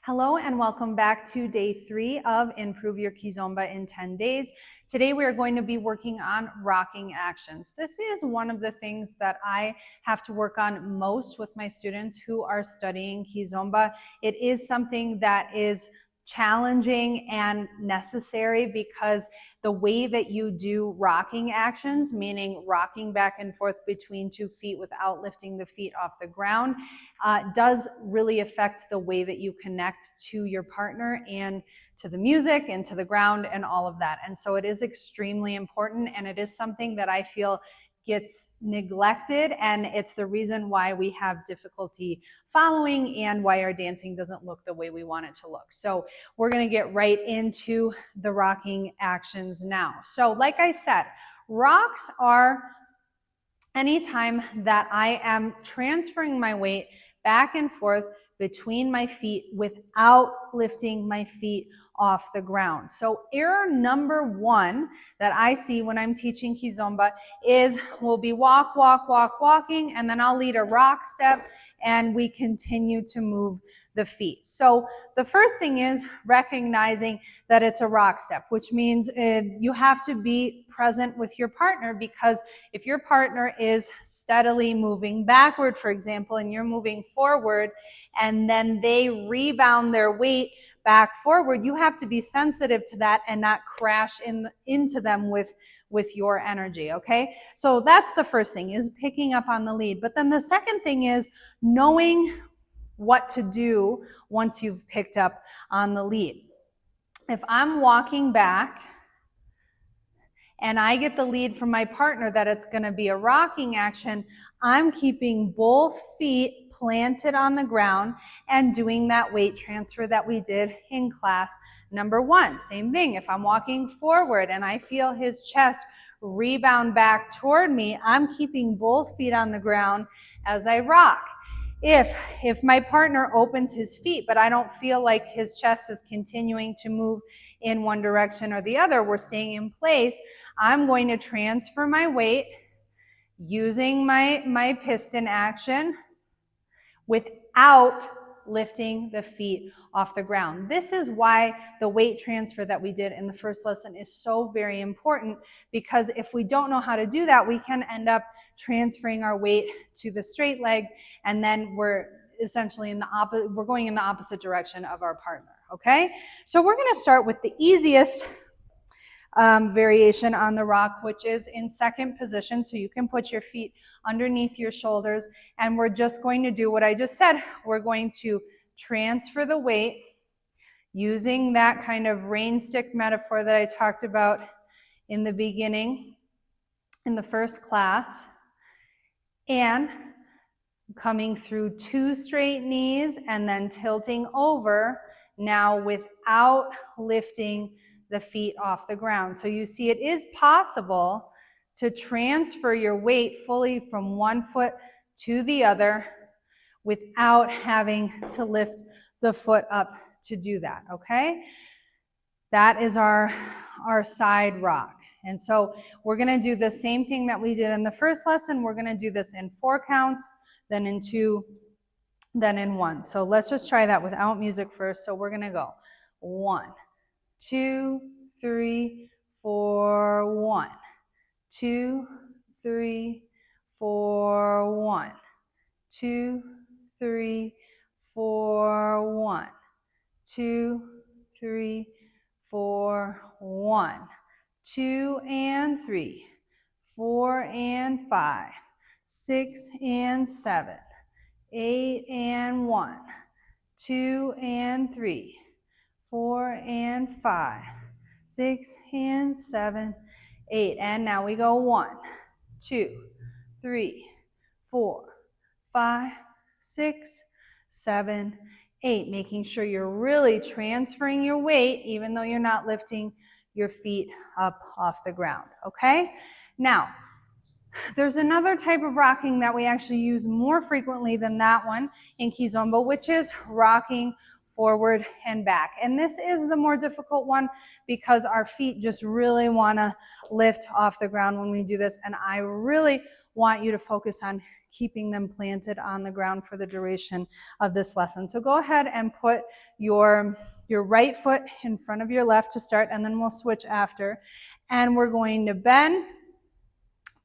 Hello and welcome back to day 3 of Improve Your Kizomba in 10 days. Today we are going to be working on rocking actions. This is one of the things that I have to work on most with my students who are studying Kizomba. It is something that is challenging and necessary because the way that you do rocking actions, meaning rocking back and forth between 2 feet without lifting the feet off the ground, does really affect the way that you connect to your partner and to the music and to the ground and all of that. And so it is extremely important, and it is something that I feel gets neglected, and it's the reason why we have difficulty following and why our dancing doesn't look the way we want it to look. So we're going to get right into the rocking actions now. So like I said, rocks are anytime that I am transferring my weight back and forth between my feet without lifting my feet off the ground. So error number 1 that I see when I'm teaching Kizomba is we'll be walking, and then I'll lead a rock step and we continue to move the feet. So the first thing is recognizing that it's a rock step, which means you have to be present with your partner, because if your partner is steadily moving backward, for example, and you're moving forward, and then they rebound their weight back forward, you have to be sensitive to that and not crash into them with your energy, okay? So that's the first thing, is picking up on the lead. But then the second thing is knowing what to do once you've picked up on the lead. If I'm walking back and I get the lead from my partner that it's going to be a rocking action, I'm keeping both feet planted on the ground and doing that weight transfer that we did in class number 1. Same thing, if I'm walking forward and I feel his chest rebound back toward me, I'm keeping both feet on the ground as I rock. If my partner opens his feet, but I don't feel like his chest is continuing to move in one direction or the other, we're staying in place, I'm going to transfer my weight using my piston action without lifting the feet off the ground. This is why the weight transfer that we did in the first lesson is so very important, because if we don't know how to do that, we can end up transferring our weight to the straight leg, and then we're essentially we're going in the opposite direction of our partner, okay? So we're going to start with the easiest variation on the rock, which is in second position. So you can put your feet underneath your shoulders, and we're just going to do what I just said. We're going to transfer the weight using that kind of rain stick metaphor that I talked about in the beginning in the first class, and coming through 2 straight knees and then tilting over, now without lifting the feet off the ground. So you see, it is possible to transfer your weight fully from one foot to the other without having to lift the foot up to do that, okay? That is our side rock. And so we're going to do the same thing that we did in the first lesson. We're going to do this in 4 counts, then in 2, then in 1. So let's just try that without music first. So we're going to go 1, 2, 3, 4, 1, 2, 3, 4, 1, 2, 3, 4, 1, 2, 3, 4, 1, 2 and 3, 4 and 5, 6 and 7, 8 and 1, 2 and 3, 4 and 5, 6 and 7, 8. And now we go 1, 2, 3, 4, 5, 6, 7, 8. Making sure you're really transferring your weight, even though you're not lifting your feet up off the ground, okay? Now, there's another type of rocking that we actually use more frequently than that one in Kizomba, which is rocking forward and back. And this is the more difficult one because our feet just really want to lift off the ground when we do this. And I really want you to focus on keeping them planted on the ground for the duration of this lesson. So go ahead and put your right foot in front of your left to start, and then we'll switch after. And we're going to bend,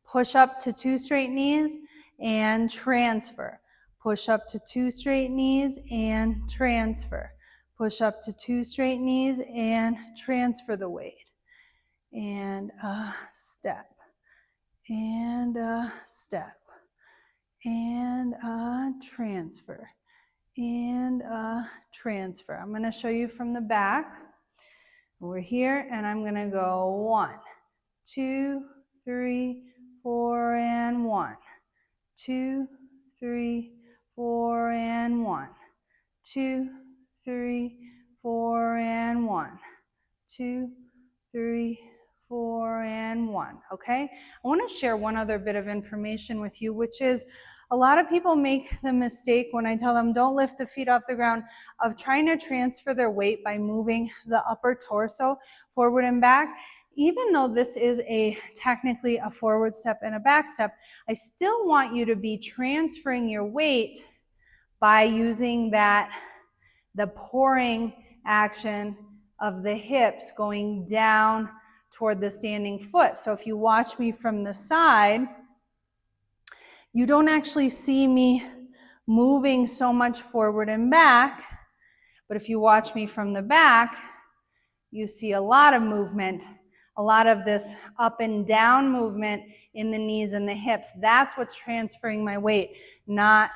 push up to 2 straight knees, and transfer. Push up to 2 straight knees and transfer. Push up to 2 straight knees and transfer the weight. And a step. And a step. And a transfer. And a transfer. I'm going to show you from the back. We're here, and I'm going to go 1, 2, 3, 4, and 1. 2, 3, 4, and 1. 2, 3, 4, and 1. 2, 3, 4, and 1. Okay? I want to share one other bit of information with you, which is a lot of people make the mistake when I tell them don't lift the feet off the ground of trying to transfer their weight by moving the upper torso forward and back. Even though this is technically a forward step and a back step, I still want you to be transferring your weight by using the pouring action of the hips going down toward the standing foot. So if you watch me from the side, you don't actually see me moving so much forward and back, but if you watch me from the back, you see a lot of movement, a lot of this up and down movement in the knees and the hips. That's what's transferring my weight, not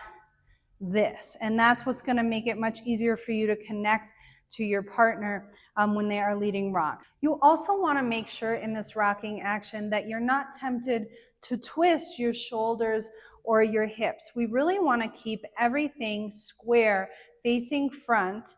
this. And that's what's going to make it much easier for you to connect to your partner when they are leading rocks. You also want to make sure in this rocking action that you're not tempted to twist your shoulders or your hips. We really want to keep everything square, facing front,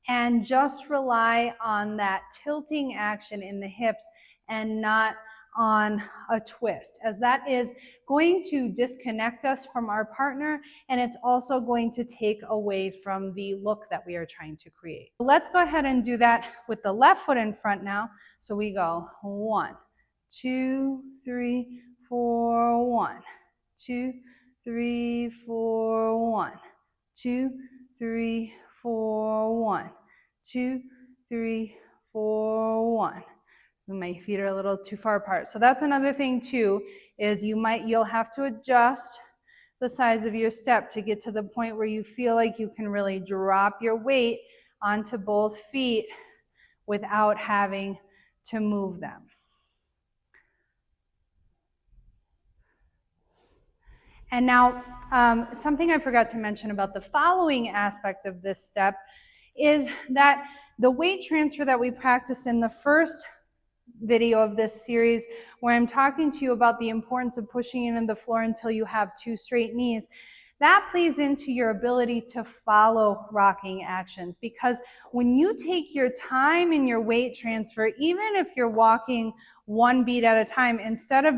and just rely on that tilting action in the hips and not on a twist, as that is going to disconnect us from our partner, and it's also going to take away from the look that we are trying to create. Let's go ahead and do that with the left foot in front now. So we go 1, 2, 3, 4, 1, 2, 3, 4, 1, 2, 3, 4, 1, 2, 3, 4, 1. My feet are a little too far apart. So that's another thing too, is you'll have to adjust the size of your step to get to the point where you feel like you can really drop your weight onto both feet without having to move them. And now, something I forgot to mention about the following aspect of this step is that the weight transfer that we practiced in the first video of this series, where I'm talking to you about the importance of pushing into the floor until you have 2 straight knees, that plays into your ability to follow rocking actions. Because when you take your time in your weight transfer, even if you're walking 1 beat at a time, instead of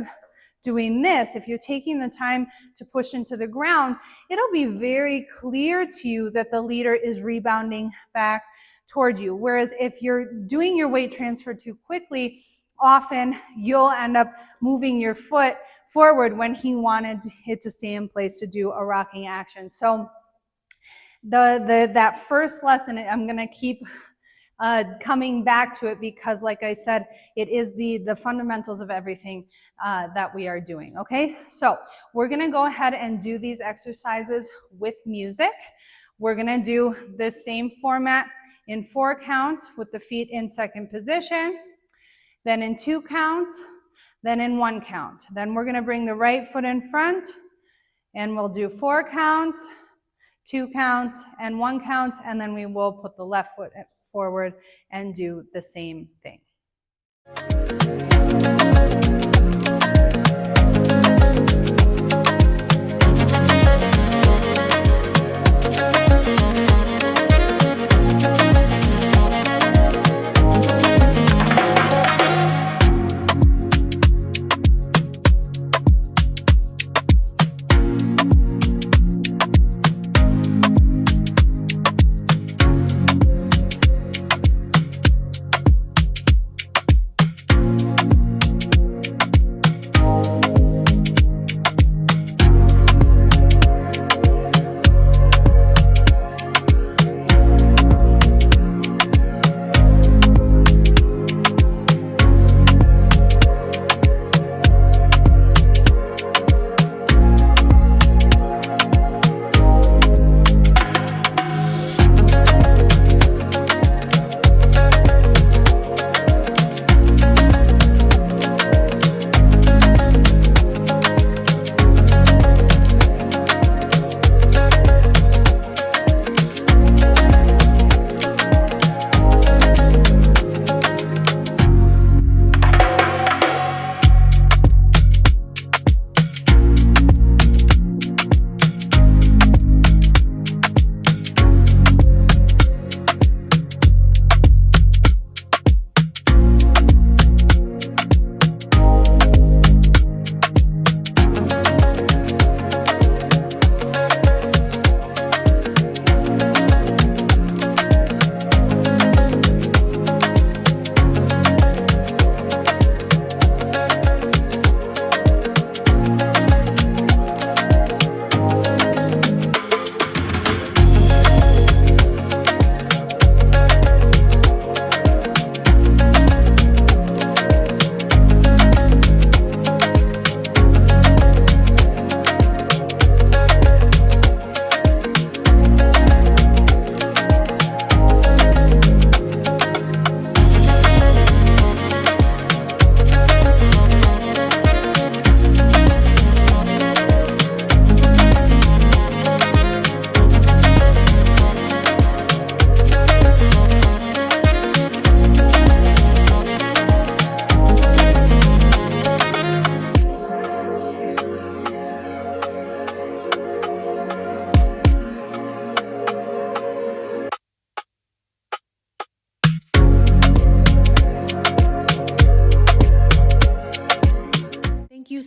doing this, if you're taking the time to push into the ground, it'll be very clear to you that the leader is rebounding back toward you. Whereas if you're doing your weight transfer too quickly, often you'll end up moving your foot forward when he wanted it to stay in place to do a rocking action. So that first lesson, I'm going to keep coming back to it because, like I said, it is the fundamentals of everything that we are doing. Okay, so we're going to go ahead and do these exercises with music. We're going to do the same format in 4 counts with the feet in second position, then in 2 counts, then in 1 count. Then we're going to bring the right foot in front, and we'll do 4 counts, 2 counts, and 1 count, and then we will put the left foot forward and do the same thing.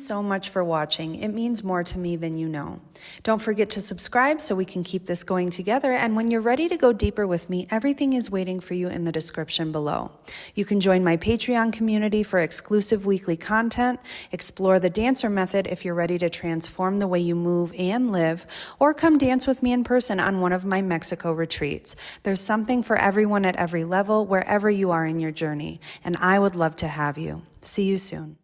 so much for watching. It means more to me than you know. Don't forget to subscribe so we can keep this going together. And when you're ready to go deeper with me, everything is waiting for you in the description below. You can join my Patreon community for exclusive weekly content, explore the dancer method if you're ready to transform the way you move and live, or come dance with me in person on one of my Mexico retreats. There's something for everyone at every level, wherever you are in your journey, and I would love to have you. See you soon.